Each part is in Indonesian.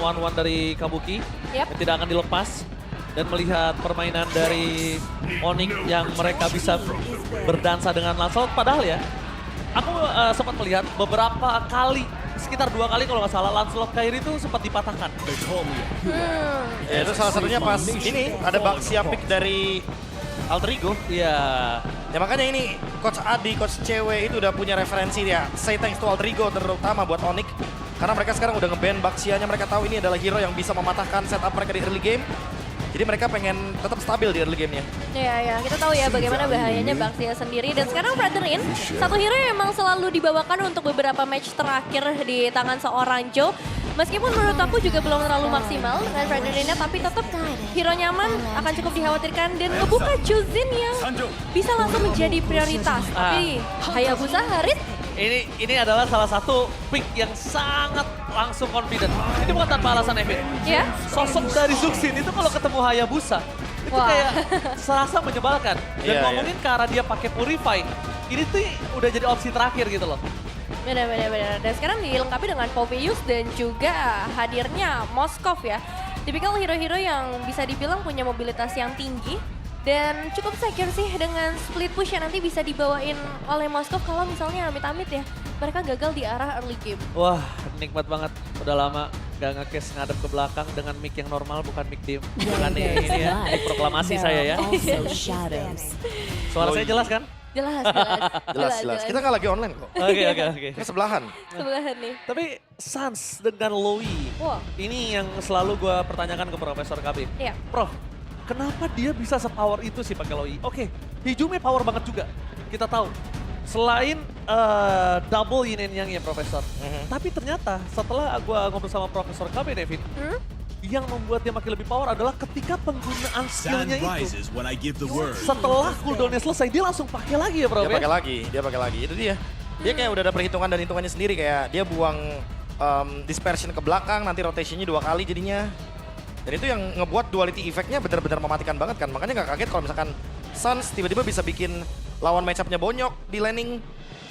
One-one dari Kabuki yang tidak akan dilepas. Dan melihat permainan dari Onyx yang mereka bisa berdansa dengan Lancelot. Padahal ya, aku sempat melihat beberapa kali, sekitar 2 kali kalau nggak salah, Lancelot Kairi itu sempat dipatahkan. Ya, itu salah satunya pas ini ada Baxia pick dari Alter Ego. Iya. Ya makanya ini Coach Adi, Coach Cewek itu udah punya referensi ya. Say thanks to Alter Ego terutama buat Onyx. Karena mereka sekarang udah nge-ban Baxianya, mereka tahu ini adalah hero yang bisa mematahkan setup mereka di early game. Jadi mereka pengen tetap stabil di early game-nya. Iya, kita tahu ya bagaimana bahayanya Baxia sendiri. Dan sekarang Fredrin, satu hero yang emang selalu dibawakan untuk beberapa match terakhir di tangan seorang Joe. Meskipun menurut aku juga belum terlalu maksimal dengan Fredrinnya, tapi tetap hero nyaman akan cukup dikhawatirkan. Dan ngebuka Juzin yang bisa langsung menjadi prioritas. Tapi Hayabusa, Harit, Ini adalah salah satu pick yang sangat langsung confident. Ini bukan tanpa alasan, Evin. ya. Sosok dari Zuxin itu kalau ketemu Hayabusa, itu Wah. kayak serasa menyebalkan. Dan Iya, ngomongin ke arah dia pakai Purify, ini tuh udah jadi opsi terakhir gitu loh. Benar. Dan sekarang dilengkapi dengan Poveus dan juga hadirnya Moskov ya. Tipikal hero-hero yang bisa dibilang punya mobilitas yang tinggi. Dan cukup secure sih dengan split push yang nanti bisa dibawain oleh Moskov kalau misalnya amit-amit ya. Mereka gagal di arah early game. Wah, nikmat banget. Udah lama gak nge-case ngadep ke belakang dengan mic yang normal, bukan mic dim. Bukan ini ya, mic proklamasi saya ya. Suara saya jelas kan? Jelas. Jelas. Kita nggak lagi online kok. Oke. Ini sebelahan. Sebelahan nih. Tapi Sans dengan Loi, Wah, ini yang selalu gue pertanyakan ke Profesor KB. iya. Prof, kenapa dia bisa sepower itu sih pakai Loi? Oke, Hijumi power banget juga, kita tahu. Selain double yin and yang ya Profesor. Tapi ternyata setelah gue ngobrol sama Profesor KB, Devin, yang membuat dia makin lebih power adalah ketika penggunaan skillnya itu. Setelah cooldownnya selesai, dia langsung pakai lagi ya Prof Dia ya? pakai lagi. Itu dia. Dia kayak udah ada perhitungan dan hitungannya sendiri, kayak dia buang dispersion ke belakang, nanti rotationnya 2 kali jadinya. Dan itu yang ngebuat duality effect-nya benar-benar mematikan banget kan. Makanya nggak kaget kalau misalkan Suns tiba-tiba bisa bikin lawan match-up-nya bonyok di laning.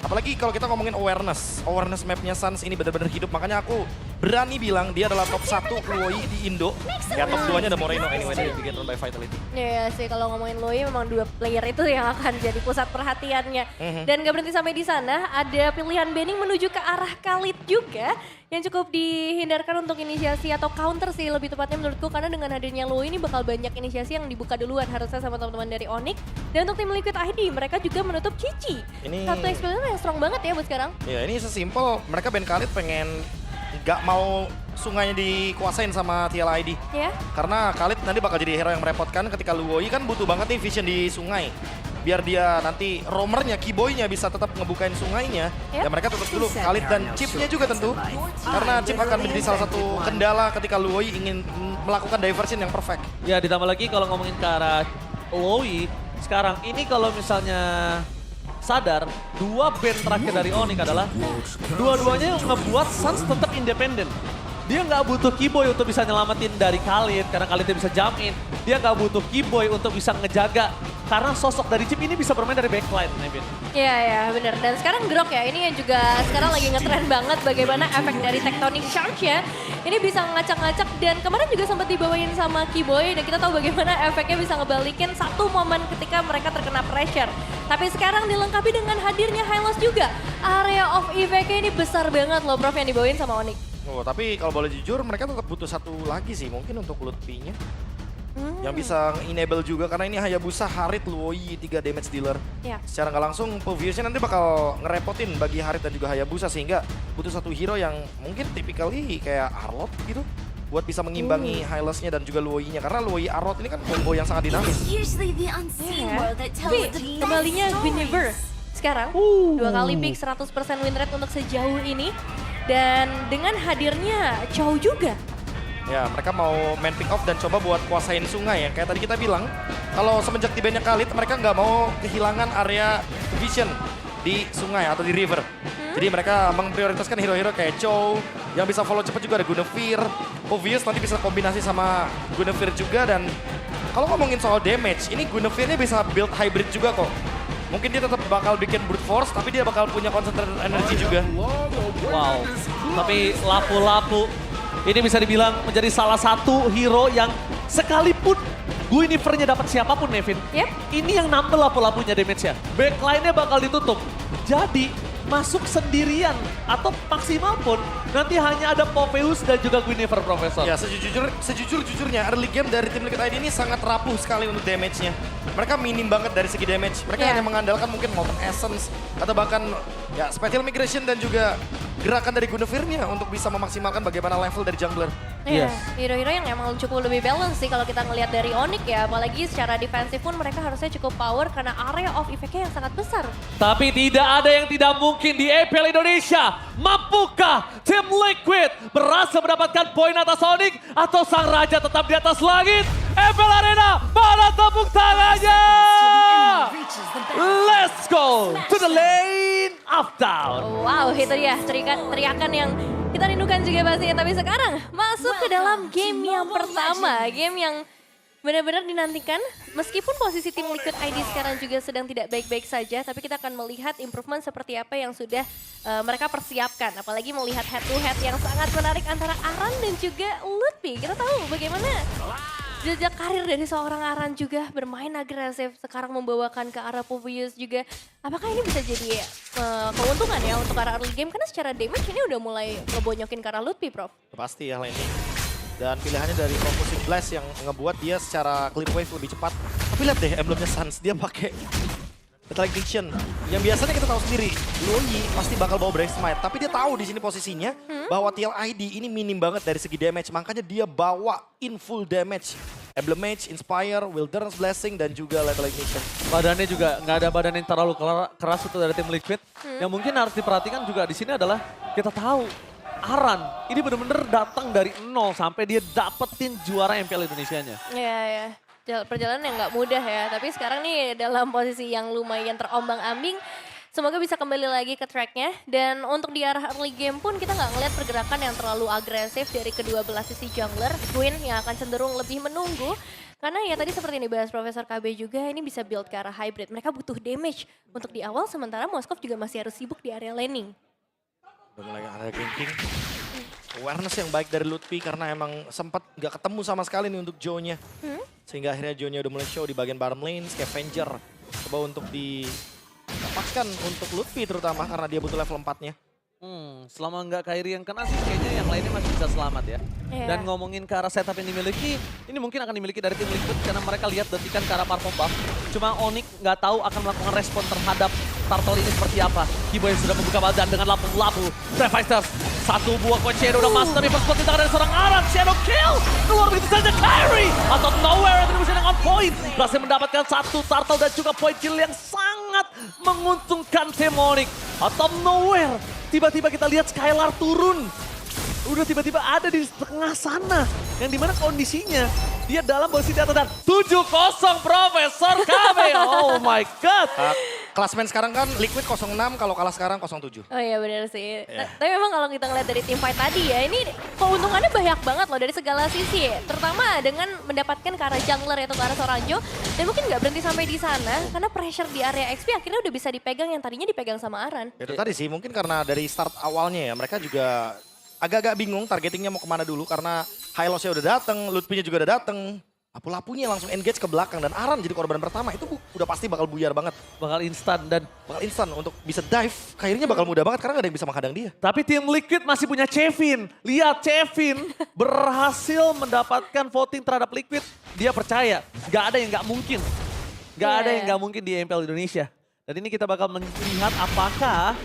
Apalagi kalau kita ngomongin awareness map-nya Suns ini benar-benar hidup. Makanya aku berani bilang dia adalah top 1 Loi di Indo. Ya top 2-nya ada Moreno anyway dari Big Run by Vitality. Iya sih, kalau ngomongin Loi memang 2 player itu yang akan jadi pusat perhatiannya. Dan gak berhenti sampai di sana, ada pilihan banning menuju ke arah Khalid juga yang cukup dihindarkan untuk inisiasi atau counter sih lebih tepatnya menurutku, karena dengan hadirnya Loi ini bakal banyak inisiasi yang dibuka duluan harusnya sama teman-teman dari Onyx. Dan untuk tim Liquid ID mereka juga menutup Cici. Satu experience yang strong banget ya buat sekarang. Ya ini sesimpel mereka ban Khalid pengen nggak mau sungainya dikuasain sama TLID. Ya. Karena Khalid nanti bakal jadi hero yang merepotkan ketika Luoi kan butuh banget nih vision di sungai. Biar dia nanti roamernya, keyboynya bisa tetap ngebukain sungainya. Ya mereka tutup dulu Khalid dan chipnya juga tentu. Karena chip akan menjadi salah satu kendala ketika Luoi ingin melakukan diversion yang perfect. Ya ditambah lagi kalau ngomongin ke arah Loi, sekarang ini kalau misalnya sadar, 2 band terakhir dari Onyx adalah dua-duanya yang ngebuat Suns tetap independen. Dia nggak butuh Keyboy untuk bisa nyelamatin dari Khalid, karena Khalidnya bisa jump in. Dia nggak butuh Keyboy untuk bisa ngejaga, karena sosok dari Chip ini bisa bermain dari backline, Nevin. Iya bener. Dan sekarang Grok ya, ini yang juga sekarang lagi ngetren banget bagaimana efek dari Tectonic Charge ya. Ini bisa ngacak-ngacak dan kemarin juga sempat dibawain sama Keyboy dan kita tahu bagaimana efeknya bisa ngebalikin satu momen ketika mereka terkena pressure. Tapi sekarang dilengkapi dengan hadirnya Hylos juga. Area of effect-nya ini besar banget loh Prof yang dibawain sama Onyx. Oh, tapi kalau boleh jujur mereka tetap butuh satu lagi sih mungkin untuk Lutfi-nya. Yang bisa enable juga karena ini Hayabusa, Harit, Luoi, 3 damage dealer. Ya. Secara nggak langsung Poviusnya nanti bakal ngerepotin bagi Harit dan juga Hayabusa sehingga butuh satu hero yang mungkin typically kayak Arlot gitu buat bisa mengimbangi Hylos-nya dan juga Luoi-nya karena Luoi Arlot ini kan combo yang sangat dinamis. Tapi kembalinya Guinevere sekarang 2 kali pick 100% win rate untuk sejauh ini. Dan dengan hadirnya Chow juga. Ya, mereka mau main pick off dan coba buat kuasain sungai ya. Kayak tadi kita bilang, kalau semenjak di bandnya Khalid, mereka nggak mau kehilangan area vision di sungai atau di river. Jadi mereka memprioritaskan hero-hero kayak Chow, yang bisa follow cepat juga ada Guinevere. Obvious nanti bisa kombinasi sama Guinevere juga dan kalau ngomongin soal damage, ini Guinevere-nya bisa build hybrid juga kok. Mungkin dia tetap bakal bikin brute force, tapi dia bakal punya concentrated energy juga. Wow, tapi lapu-lapu Ini bisa dibilang menjadi salah satu hero yang sekalipun Guinevere-nya dapat siapapun, Nevin. Yep. Ini yang nambel lapu-lapunya damage-nya. Backline-nya bakal ditutup. Jadi masuk sendirian atau maksimal pun nanti hanya ada Popeyus dan juga Guinevere, Profesor. Ya, sejujurnya early game dari tim Liquid ID ini sangat rapuh sekali untuk damage-nya. Mereka minim banget dari segi damage. Mereka hanya mengandalkan mungkin Molten Essence atau bahkan ya Spatial Migration dan juga gerakan dari Guinevere-nya untuk bisa memaksimalkan bagaimana level dari jungler. Iya, Yes. hero-hero yang emang cukup lebih balance sih kalau kita ngelihat dari Onyx ya. Apalagi secara defensif pun mereka harusnya cukup power karena area of effect-nya yang sangat besar. Tapi tidak ada yang tidak mungkin di EPL Indonesia. Mampukah tim Liquid berhasil mendapatkan poin atas Onyx atau sang raja tetap di atas langit? EPL Arena, mana tepuk tangannya? Let's go to the lane of down. Wow, itu dia teriakan yang kita rindukan juga pastinya. Tapi sekarang masuk ke dalam game yang pertama. Game yang benar-benar dinantikan. Meskipun posisi tim Liquid ID sekarang juga sedang tidak baik-baik saja. Tapi kita akan melihat improvement seperti apa yang sudah mereka persiapkan. Apalagi melihat head-to-head yang sangat menarik antara Aran dan juga Lutfi. Kita tahu bagaimana jejak karir dari seorang Aran juga bermain agresif. Sekarang membawakan ke arah Popeyus juga. Apakah ini bisa jadi keuntungan ya untuk arah early game? Karena secara damage ini udah mulai ngebonyokin ke arah Lutfi, Prof. Pasti ya landing. Dan pilihannya dari Concussive Blast yang ngebuat dia secara clip wave lebih cepat. Tapi lihat deh emblemnya Suns, dia pakai Metallic Diction. Yang biasanya kita tahu sendiri, Luoyi pasti bakal bawa Brave Smite. Tapi dia tahu di sini posisinya bahwa TLID ini minim banget dari segi damage. Makanya dia bawa in full damage. Emblem Mage, Inspire, Wilderness Blessing, dan juga Lethal Ignition. Badannya juga nggak ada badan yang terlalu keras untuk dari tim Liquid. Yang mungkin harus diperhatikan juga di sini adalah kita tahu Aran ini benar-benar datang dari nol sampai dia dapetin juara MPL Indonesianya. Iya, ya. Perjalanan yang nggak mudah ya. Tapi sekarang nih dalam posisi yang lumayan terombang-ambing. Semoga bisa kembali lagi ke tracknya. Dan untuk di arah early game pun kita nggak ngeliat pergerakan yang terlalu agresif dari kedua belah sisi jungler. Queen yang akan cenderung lebih menunggu. Karena ya tadi seperti yang dibahas Profesor KB juga, ini bisa build ke arah hybrid. Mereka butuh damage untuk di awal, sementara Moskov juga masih harus sibuk di area laning. Udah mulai ada ganking. Awareness yang baik dari Lutfi karena emang sempat nggak ketemu sama sekali nih untuk Joe-nya. Sehingga akhirnya Joe-nya udah mulai show di bagian bottom lane. Scavenger coba untuk didapatkan untuk Lutfi terutama karena dia butuh level 4-nya. Selama nggak Kairi yang kena sih kayaknya yang lainnya masih bisa selamat ya. Iya. Dan ngomongin ke arah setup yang dimiliki, ini mungkin akan dimiliki dari tim Liquid karena mereka lihat detikan ke arah Purple Buff. Cuma Onyx nggak tahu akan melakukan respon terhadap turtle ini seperti apa. Kibo yang sudah membuka badan dengan lapu-lapu. Fighters, satu buah coin Shadow udah masuk tapi first blood di tangan dari seorang Aran. Shadow kill, keluar begitu saja Kairi. Out of nowhere, Indonesia dengan on point. Berhasil mendapatkan satu turtle dan juga point kill yang sangat menguntungkan tim Onyx. Out of nowhere. Tiba-tiba kita lihat Skylar turun. Udah tiba-tiba ada di tengah sana. Yang dimana kondisinya dia dalam posisi di atas dan 7-0 Profesor KB. Oh my God. Klasmen sekarang kan Liquid 06, kalau kalah sekarang 07. Oh iya benar sih. Tapi memang kalau kita ngeliat dari tim fight tadi ya, ini keuntungannya banyak banget loh dari segala sisi. Terutama dengan mendapatkan ke arah jungler yaitu ke arah Soranjo. Dan mungkin nggak berhenti sampai di sana karena pressure di area XP akhirnya udah bisa dipegang yang tadinya dipegang sama Aran. Itu tadi sih mungkin karena dari start awalnya ya mereka juga agak-agak bingung targetingnya mau kemana dulu karena Hylos-nya udah dateng, Lutfi-nya juga udah dateng. Lapu-lapunya langsung engage ke belakang dan Aran jadi korban pertama itu udah pasti bakal buyar banget. Bakal instan dan Bakal instan untuk bisa dive, kayaknya bakal mudah banget karena gak ada yang bisa menghadang dia. tapi tim Liquid masih punya Chevin. Lihat Chevin berhasil mendapatkan voting terhadap Liquid. Dia percaya gak ada yang gak mungkin. Gak ada yang gak mungkin di MPL Indonesia. Dan ini kita bakal melihat apakah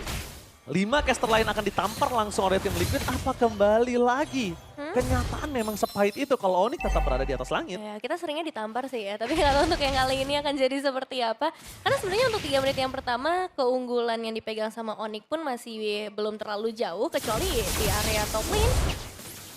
5 caster lain akan ditampar langsung oleh tim Liquid. Apa kembali lagi? Kenyataan memang sepahit itu kalau Onyx tetap berada di atas langit. Ya, kita seringnya ditampar sih ya, tapi nggak tahu untuk yang kali ini akan jadi seperti apa. Karena sebenarnya untuk 3 menit yang pertama, keunggulan yang dipegang sama Onyx pun masih belum terlalu jauh, kecuali di area top lane.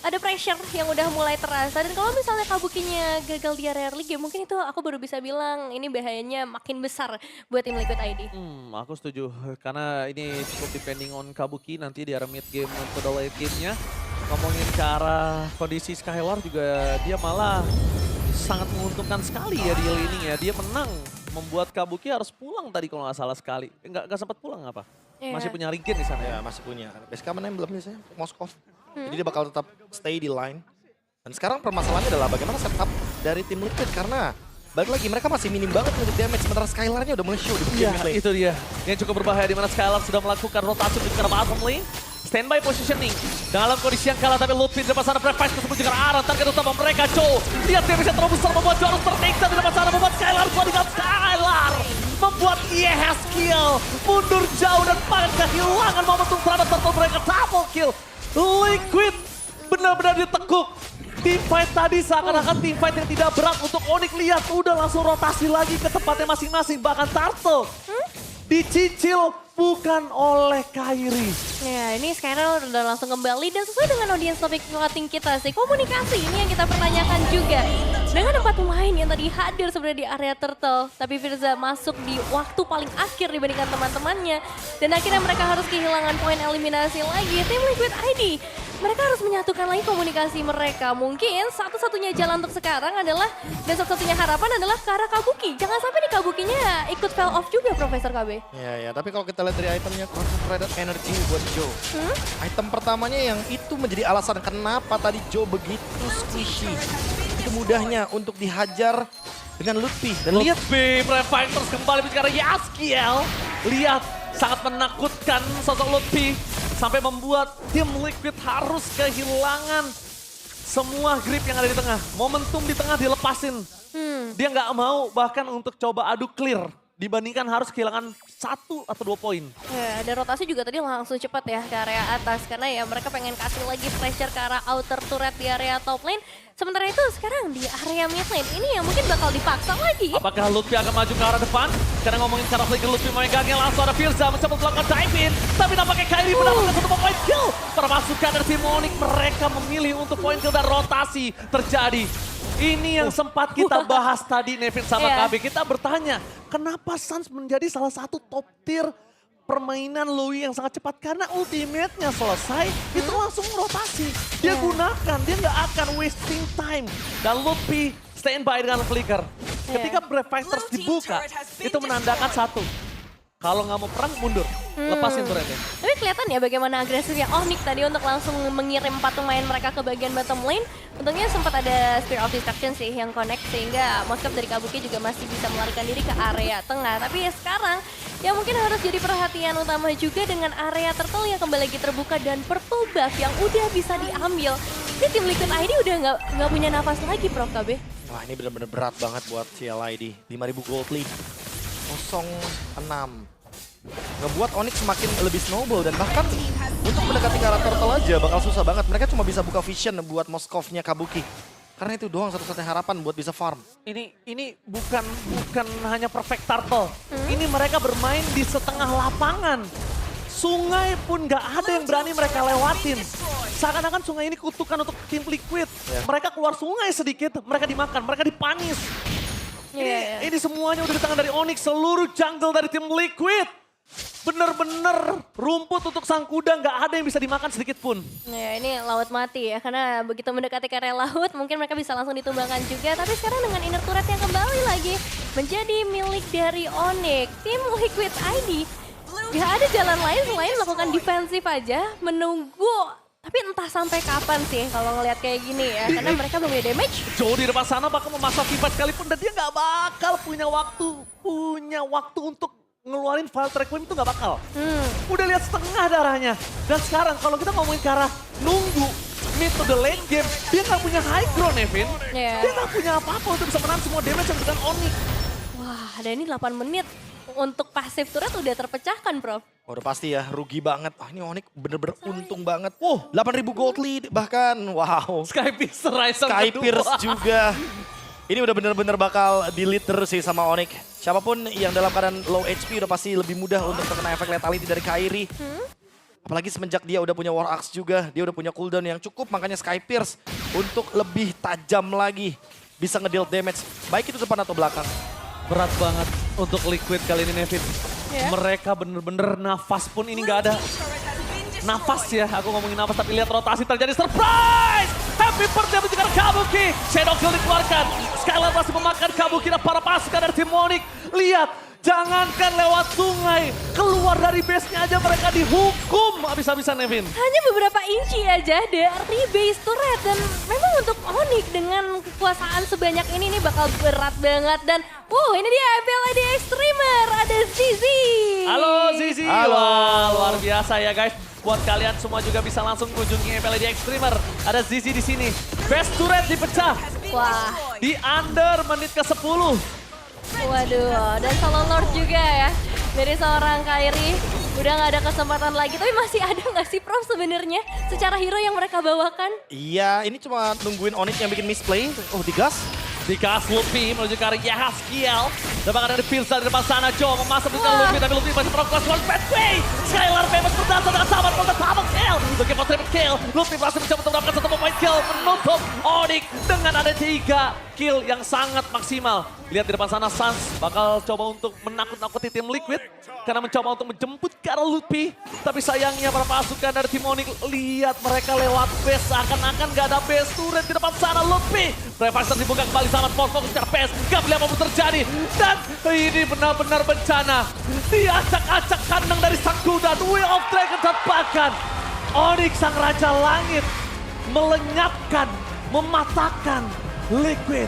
Ada pressure yang udah mulai terasa, dan kalau misalnya Kabukinya gagal di area early game, mungkin itu aku baru bisa bilang ini bahayanya makin besar buat tim Liquid ID. Aku setuju. Karena ini cukup depending on Kabuki nanti di arah mid game untuk the late game-nya. Ngomongin ke arah kondisi Skylar juga dia malah sangat menguntungkan sekali ya di laning ya. Dia menang membuat Kabuki harus pulang tadi kalau nggak salah sekali. Nggak sempat pulang apa? Iya. Masih punya Regen di sana ya. Ya masih punya. Base mana emblem biasanya? Moskov. Jadi dia bakal tetap stay di line. Dan sekarang permasalahannya adalah bagaimana setup dari tim Liquid karena balik lagi mereka masih minim banget untuk damage sementara Skylar-nya udah mulai show di Iya, game lane. itu dia. Yang cukup berbahaya di mana Skylar sudah melakukan rotasi di arah bottom lane. Standby positioning dalam kondisi yang kalah tapi Lutfi di depan sana Breakfast tersebut juga arah target utama mereka Joe. Lihat dia bisa terus besar membuat Joe harus tertiksa di depan sana membuat Skylar bodyguard Skylar. Membuat Yehaskiel mundur jauh dan paling kehilangan momentum terhadap turtle mereka double kill. Liquid benar-benar ditekuk. Teamfight tadi seakan-akan teamfight yang tidak berat untuk Onyx. Lihat udah langsung rotasi lagi ke tempatnya masing-masing. Bahkan Turtle dicicil bukan oleh Kairi. Ya, ini sekarang udah langsung kembali dan sesuai dengan audience topik voting kita sih. Komunikasi ini yang kita pertanyakan juga. Dengan 4 pemain yang tadi hadir sebenarnya di area Turtle, tapi Firza masuk di waktu paling akhir dibandingkan teman-temannya. Dan akhirnya mereka harus kehilangan poin eliminasi lagi. Tim Liquid ID, mereka harus menyatukan lagi komunikasi mereka. Mungkin satu-satunya jalan untuk sekarang adalah, dan satu-satunya harapan adalah ke arah Kabuki. Jangan sampai di Kabukinya ikut fell off juga Profesor KB. Ya, tapi kalau kita lihat dari itemnya Concentrated Energy buat Joe. Item pertamanya yang itu menjadi alasan kenapa tadi Joe begitu squishy. Itu mudahnya untuk dihajar dengan Lutfi. Dan lihat Lutfi, Brave Fighters kembali bicara Yaskiel. Lihat, sangat menakutkan sosok Lutfi. Sampai membuat tim Liquid harus kehilangan semua grip yang ada di tengah. Momentum di tengah dilepasin. Dia nggak mau bahkan untuk coba adu clear. Dibandingkan harus kehilangan 1 atau 2 poin. Ya, dan rotasi juga tadi langsung cepat ya ke area atas. Karena ya mereka pengen kasih lagi pressure ke arah outer turret di area top lane. Sementara itu sekarang di area mid lane ini yang mungkin bakal dipaksa lagi. Apakah Lutfi akan maju ke arah depan? Karena ngomongin cara flicker Lutfi memegangnya langsung ada Firza mencoba melakukan dive in. Tapi nampaknya Kairi mendapatkan 1 point kill. Permasukan dari tim Onyx, mereka memilih untuk point kill dan rotasi terjadi. Ini yang sempat kita bahas tadi Nevin sama KB. Kita bertanya, kenapa Suns menjadi salah satu top tier permainan Louis yang sangat cepat? Karena ultimate-nya selesai, itu langsung rotasi. Dia gunakan, dia nggak akan wasting time. Dan Lutfi standby dengan flicker. Ketika Brave Fighters dibuka, itu menandakan satu. Kalau nggak mau perang, mundur. Lepasin turretnya. Tapi kelihatan ya bagaimana agresifnya Onyx tadi untuk langsung mengirim 4 pemain mereka ke bagian bottom lane. Untungnya sempat ada Spear of Destruction sih yang connect sehingga Moskov dari Kabuki juga masih bisa melarikan diri ke area tengah. Tapi ya sekarang yang mungkin harus jadi perhatian utama juga dengan area Turtle yang kembali lagi terbuka dan purple buff yang udah bisa diambil. Ini tim Liquid ID udah nggak punya nafas lagi Prof KB. wah ini benar-benar berat banget buat CLID. 5.000 gold lead. 0-6. Ngebuat Onyx semakin lebih snowball dan bahkan untuk mendekati ke arah Turtle aja bakal susah banget. Mereka cuma bisa buka vision buat Moskovnya Kabuki. Karena itu doang satu-satunya harapan buat bisa farm. Ini bukan hanya perfect turtle. Ini mereka bermain di setengah lapangan. Sungai pun nggak ada yang berani mereka lewatin. Seakan-akan sungai ini kutukan untuk tim Liquid. Mereka keluar sungai sedikit, mereka dimakan, mereka dipanis. Ini semuanya udah di tangan dari Onyx, seluruh jungle dari tim Liquid. Bener-bener rumput untuk sang kuda nggak ada yang bisa dimakan sedikit pun. Ya ini laut mati ya, karena begitu mendekati ke area laut mungkin mereka bisa langsung ditumbangkan juga. Tapi sekarang dengan inner turret yang kembali lagi menjadi milik dari Onyx. Tim Liquid ID gak ada jalan lain selain melakukan defensif aja, menunggu. Tapi entah sampai kapan sih kalau ngelihat kayak gini ya, karena mereka belum punya damage. Joe di depan sana bakal memasak kipas sekalipun dan dia nggak bakal punya waktu untuk ngeluarin file track claim itu nggak bakal. Udah lihat setengah darahnya. Dan sekarang kalau kita ngomongin ke arah nunggu mid to the late game, dia nggak punya high ground, Nevin. Dia nggak punya apa-apa untuk bisa menahan semua damage yang dengan Onyx. Wah, dan ini 8 menit untuk passive turret udah terpecahkan, Prof. Udah pasti ya, rugi banget. Ini Onyx bener-bener untung banget. 8.000 gold lead bahkan, wow. Skypiercer Ryzen Skypiercer juga. Ini udah bener-bener bakal di-lead terus sih sama Onyx. Siapapun yang dalam keadaan low HP udah pasti lebih mudah untuk terkena efek lethality dari Kairi. Apalagi semenjak dia udah punya War Axe juga, dia udah punya cooldown yang cukup, makanya Skypiercer untuk lebih tajam lagi bisa ngedeal damage, baik itu depan atau belakang. Berat banget untuk Liquid kali ini, Nevin. Mereka bener-bener nafas pun ini nggak ada. Nafas ya, aku ngomongin nafas tapi lihat rotasi terjadi, surprise! Happy birthday menjelaskan Kabuki, Shadow Kill dikeluarkan. Skylar masih memakan Kabuki dan para pasukan dari tim Onyx. Lihat, Jangankan lewat sungai, keluar dari base-nya aja mereka dihukum habis-habisan Nevin. Hanya beberapa inci aja dari base turret dan memang untuk Onyx dengan kekuasaan sebanyak ini bakal berat banget dan ini dia MPLID Extremer, ada Zizi. Halo Zizi. Halo. Wah, luar biasa ya guys. Buat kalian semua juga bisa langsung kunjungi MPLID Extremer. Ada Zizi di sini. Best turret dipecah. Wah, Di under menit ke-10. waduh, dan solo lord juga ya dari seorang Kairi. Udah nggak ada kesempatan lagi, tapi masih ada nggak sih Prof sebenarnya secara hero yang mereka bawakan? Iya, ini cuma nungguin Onyx yang bikin misplay. Oh, digas. Dikas Luffy menuju ke arah Yahaskiel. Dan bahkan ada Pilsa di depan sana. Jo memasuk di dalam Luffy, tapi Luffy masih melakukan one bad way. Skylar bebas berdansa dengan sahabat untuk double kill. Looking for triple kill. Luffy masih mencoba untuk mendapatkan satu point kill. Menutup Onyx dengan ada 3 kill yang sangat maksimal. Lihat di depan sana Sans bakal coba untuk menakut-nakuti tim Liquid. Karena mencoba untuk menjemput ke arah Luffy. Tapi sayangnya para pasukan dari tim Onyx lihat mereka lewat base. Seakan-akan gak ada base turret di depan sana Luffy. Revicer dibuka kembali sama fokus ke base. Gak boleh apapun terjadi. Dan ini benar-benar bencana. Diacak-acak kandang dari sang kuda. Wheel of Dragon dan bahkan Onyx sang Raja Langit melenyapkan, mematahkan Liquid.